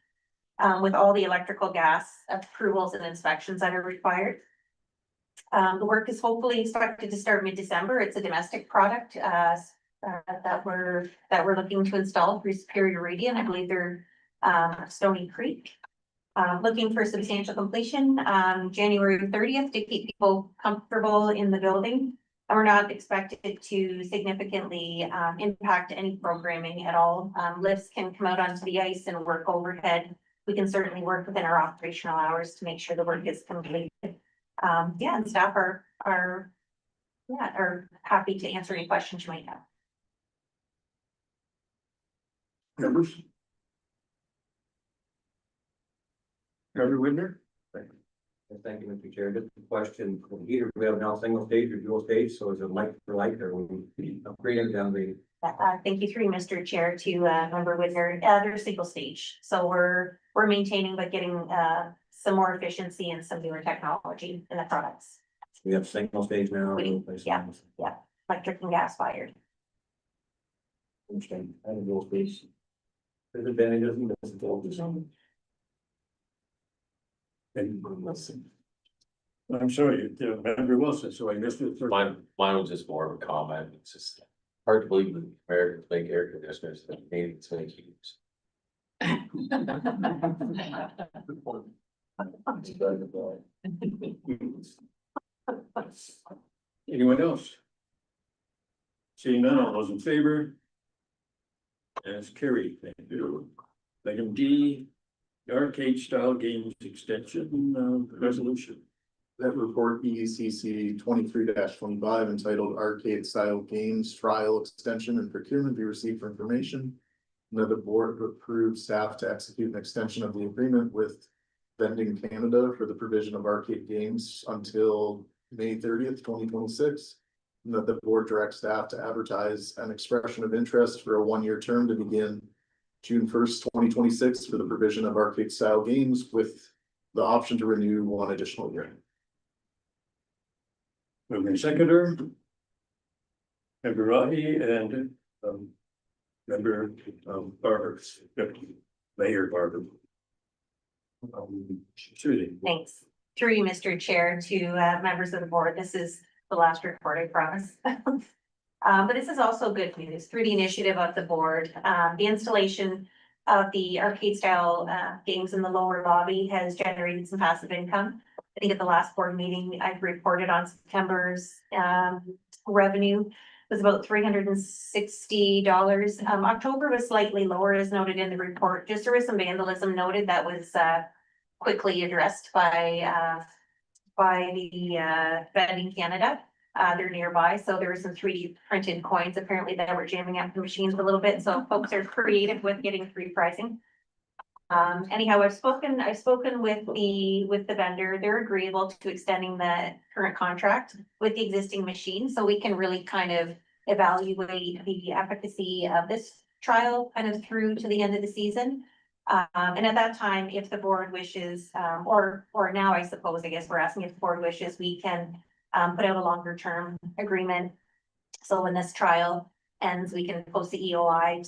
with all the electrical gas approvals and inspections that are required. The work is hopefully expected to start mid-December. It's a domestic product that we're looking to install through Superior Radiant. I believe they're Stony Creek. Looking for substantial completion January 30th to keep people comfortable in the building. And we're not expected to significantly impact any programming at all. Lifts can come out onto the ice and work overhead. We can certainly work within our operational hours to make sure the work is completed. And staff are happy to answer any questions you might have. Members? Member Whitner? Thank you, Mr. Chair. Just a question, heater, we have now single stage or dual stage, so is it like for like, or will we upgrade and downgrade? Thank you through Mr. Chair to member Whitner. They're single stage, so we're maintaining but getting some more efficiency and some newer technology in the products. We have single stage now. Yeah, electric and gas fired. Interesting. And dual stage. There's advantages and disadvantages. I'm sorry, member Wilson, so I missed it. Mine was just more of a comment. It's just hard to believe that Americans make air conditioners that Canadians make heaters. Anyone else? Seeing none, all those in favor? That's carried, thank you. Item D, the arcade style games extension resolution. That report EECC 23-25 entitled Arcade Style Games Trial Extension and Procurement be received for information. And that the board approved staff to execute an extension of the agreement with Vending Canada for the provision of arcade games until May 30th, 2026. And that the board directs staff to advertise an expression of interest for a 1-year term to begin June 1st, 2026 for the provision of arcade style games with the option to renew 1 additional year. Moving seconder. Member Rahi and member Barber, Mayor Barber. Susie. Thanks. through you, Mr. Chair, to members of the board, this is the last report, I promise. But this is also good news. Through the initiative of the board, the installation of the arcade style games in the lower lobby has generated some passive income. I think at the last board meeting, I've reported on September's revenue was about $360. October was slightly lower, as noted in the report. Just there was some vandalism noted that was quickly addressed by the Vending Canada. They're nearby, so there were some 3D printed coins apparently that were jamming up the machines a little bit, so folks are creative with getting free pricing. Anyhow, I've spoken with the vendor. They're agreeable to extending the current contract with the existing machine, so we can really kind of evaluate the efficacy of this trial kind of through to the end of the season. And at that time, if the board wishes, or now I suppose, I guess we're asking if the board wishes, we can put out a longer term agreement. So when this trial ends, we can post the EOI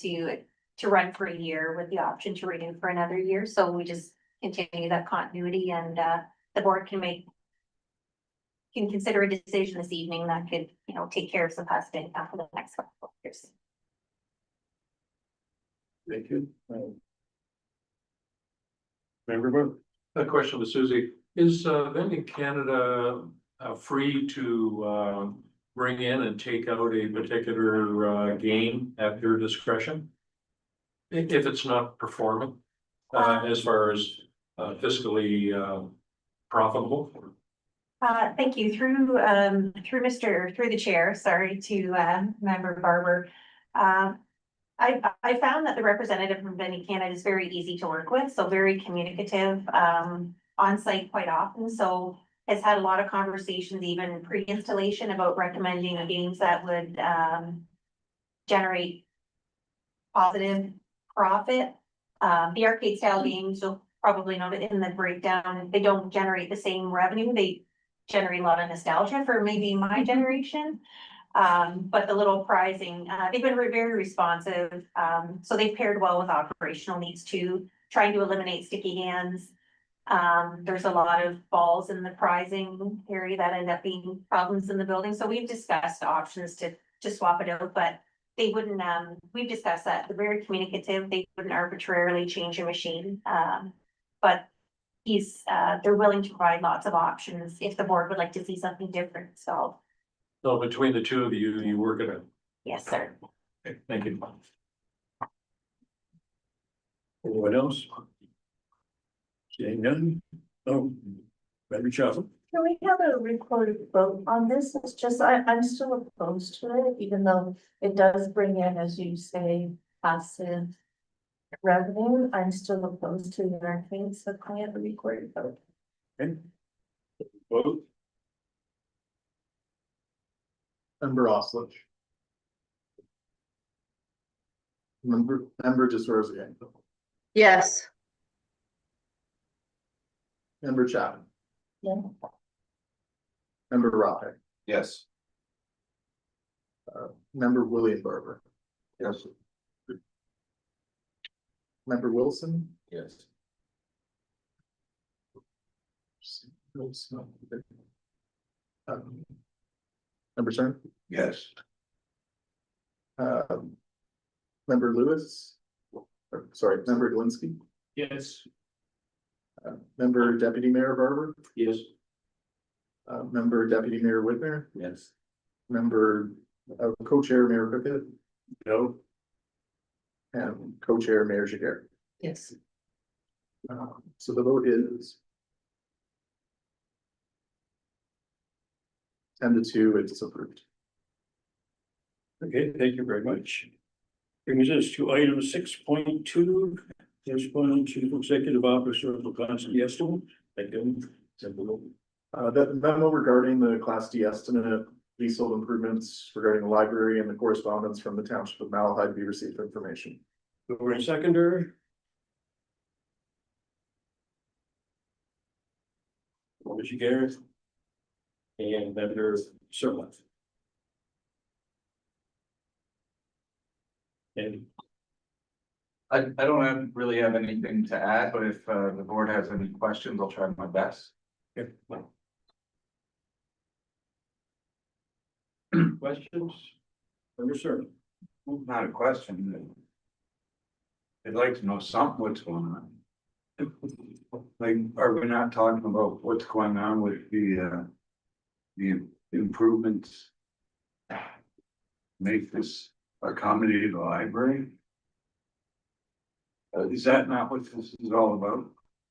to run for a year with the option to renew for another year. So we just continue that continuity, and the board can consider a decision this evening that could, take care of some passive income for the next couple of years. Thank you. Member, a question to Susie. Is Vending Canada free to bring in and take out a particular game at their discretion? If it's not performing, as far as fiscally profitable? Thank you. Through the chair, sorry, to member Barber. I found that the representative from Vending Canada is very easy to work with, so very communicative, on site quite often, so has had a lot of conversations even pre-installation about recommending games that would generate positive profit. The arcade style games, you'll probably note it in the breakdown, they don't generate the same revenue. They generate a lot of nostalgia for maybe my generation. But the little pricing, they've been very responsive. So they've paired well with operational needs too, trying to eliminate sticky hands. There's a lot of balls in the prizing area that end up being problems in the building. So we've discussed options to swap it out, but they wouldn't, we've discussed that. They're very communicative. They wouldn't arbitrarily change a machine. But they're willing to provide lots of options if the board would like to see something different. So Between the two of you, you work it out. yes, sir. Okay, thank you. Anyone else? Seeing none? Oh, Member Chapel. Can we have a recorded vote on this? It's just, I'm still opposed to it, even though it does bring in, as you say, passive revenue. I'm still opposed to the arcade, so can I have a recorded vote? Okay. Vote. Member Oslich. Member DeSorza. Yes. Member Chapman. Yeah. Member Rothek. Yes. Member William Barber. Yes. Member Wilson. Yes. Member Stern. Yes. Member Lewis. Sorry, Member Galinsky. Yes. Member Deputy Mayor Barber. Yes. Member Deputy Mayor Whitmer. Yes. Member Co-Chair Mayor Pickett. No. And Co-Chair Mayor Jagger. Yes. So the vote is 10-2, it's approved. Okay, thank you very much. Brings us to item 6.2, responding to Executive Officer of the Class D estimate. Thank you. That memo regarding the Class D estimate, leasehold improvements regarding the library and the correspondence from the Township of Malahide be received for information. Over in seconder. Mr. Garrett. And Member Sirleaf. And I don't really have anything to add, but if the board has any questions, I'll try my best. Questions? Yes, sir. Not a question. I'd like to know something what's going on. Like, are we not talking about what's going on with the improvements? Make this accommodate a library? Is that not what this is all about?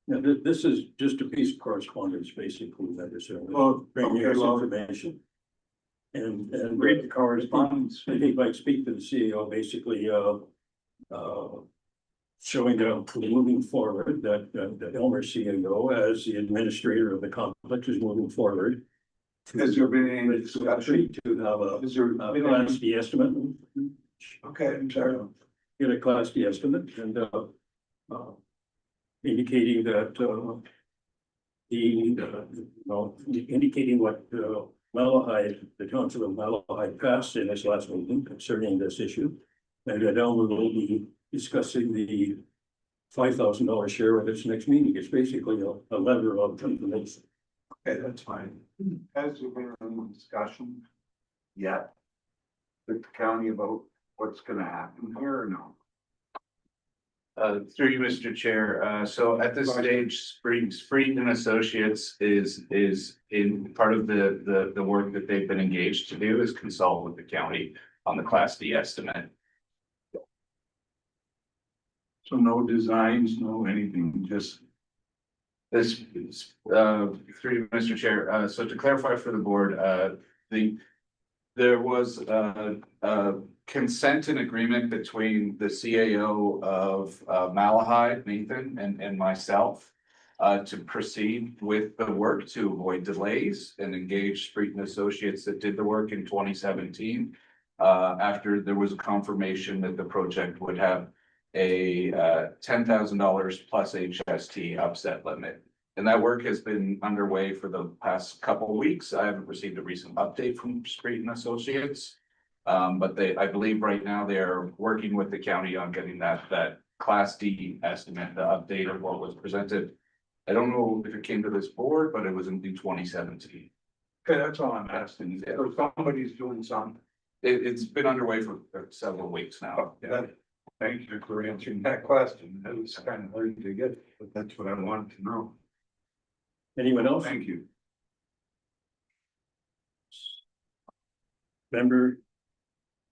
Yeah, this is just a piece of correspondence, basically, that is, Well, bringing okay, us well- information. And Read the correspondence. I think I speak to the CEO, basically, showing that we're moving forward, that Elmer CEO, as the administrator of the complex, is moving forward. Has there been any With discussion? to have Is there a been Class any? D estimate, Okay, I'm sorry. get a Class D estimate and, indicating that, indicating what, Malahide, the council of Malahide passed in its last meeting concerning this issue. And that Elmer will be discussing the $5,000 share at its next meeting. It's basically a letter of information. Okay, that's fine. Has there been any discussion yet with the county about what's gonna happen here or no? Through you, Mr. Chair, so at this stage, Spring and Associates is in part of the work that they've been engaged to do is consult with the county on the Class D estimate. So no designs, no anything, just. This, through you, Mr. Chair, so to clarify for the board, there was a consent and agreement between the CAO of Malahide, Nathan, and myself to proceed with the work to avoid delays and engage Street and Associates that did the work in 2017. After there was a confirmation that the project would have a $10,000 plus HST upset limit. And that work has been underway for the past couple of weeks. I haven't received a recent update from Street and Associates. But I believe right now they're working with the county on getting that Class D estimate, the update of what was presented. I don't know if it came to this board, but it was in 2017. Okay, that's all I'm asking. So somebody's doing something. It's been underway for several weeks now. Yeah. Thank you for answering that question. It was kind of hard to get, but that's what I wanted to know. Anyone else? Thank you. Member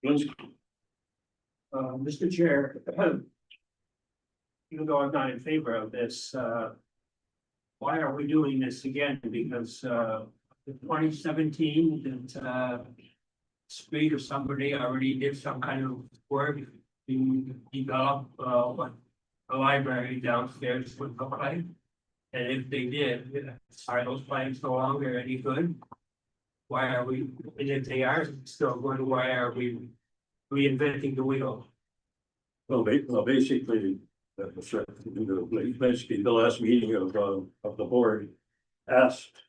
Linsky? Mr. Chair, even though I'm not in favor of this, why are we doing this again? Because, in 2017, that, Street or somebody already did some kind of work to develop, what a library downstairs would look like. And if they did, are those plans no longer any good? Why are we, and if they are still good, why are we reinventing the wheel? Well, basically, basically, the last meeting of the board asked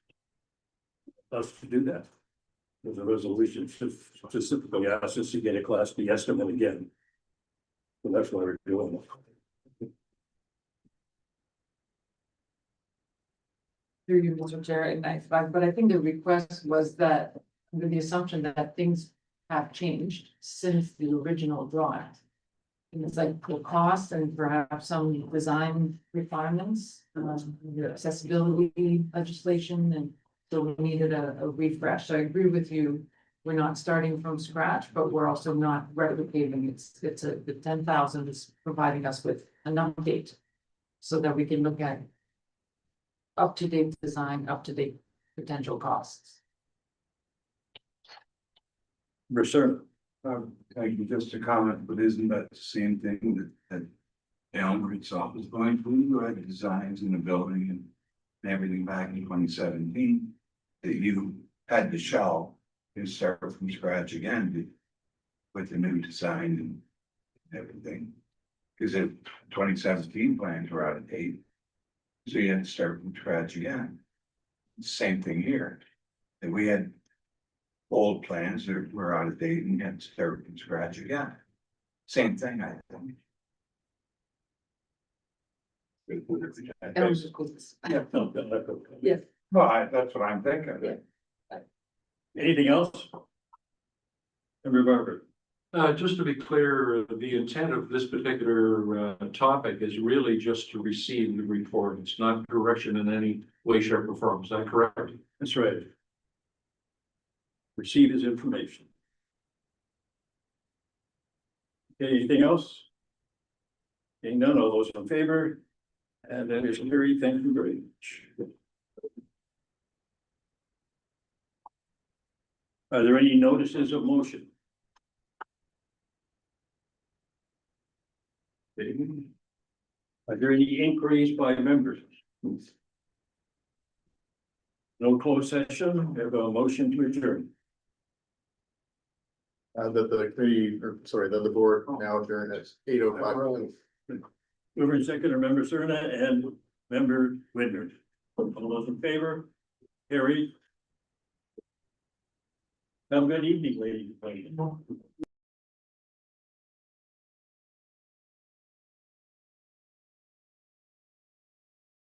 us to do that. There's a resolution specifically asked us to get a Class D estimate again. So that's why we're doing it. Through you, Mr. Chair, and but I think the request was that, with the assumption that things have changed since the original drawing. And it's like the cost and perhaps some design requirements, the accessibility legislation, and so we needed a refresh. So I agree with you. We're not starting from scratch, but we're also not replicating. The 10,000 is providing us with an update so that we can look at up-to-date design, up-to-date potential costs. Research. Thank you, just a comment, but isn't that the same thing that Elmer itself is going through? You had designs in the building and everything back in 2017 that you had to shelve and start from scratch again with the new design and everything. Because the 2017 plans were out of date. So you had to start from scratch again. Same thing here. And we had old plans that were out of date and you had to start from scratch again. Same thing, I think. Yeah. Yeah. Well, that's what I'm thinking. Anything else? Member Barber? Just to be clear, the intent of this particular topic is really just to receive the report. It's not direction in any way, shape, or form. Is that correct? That's right. Receive his information. Anything else? Being none, all those in favor? And that is carried. Thank you very much. Are there any notices of motion? Are there any inquiries by members? No closed session, we have a motion to adjourn. That the committee, or sorry, that the board now adjourn at 8:05. Mover and seconder, member Cerna and member Whitner. All those in favor? Carried. Have a good evening, ladies and gentlemen.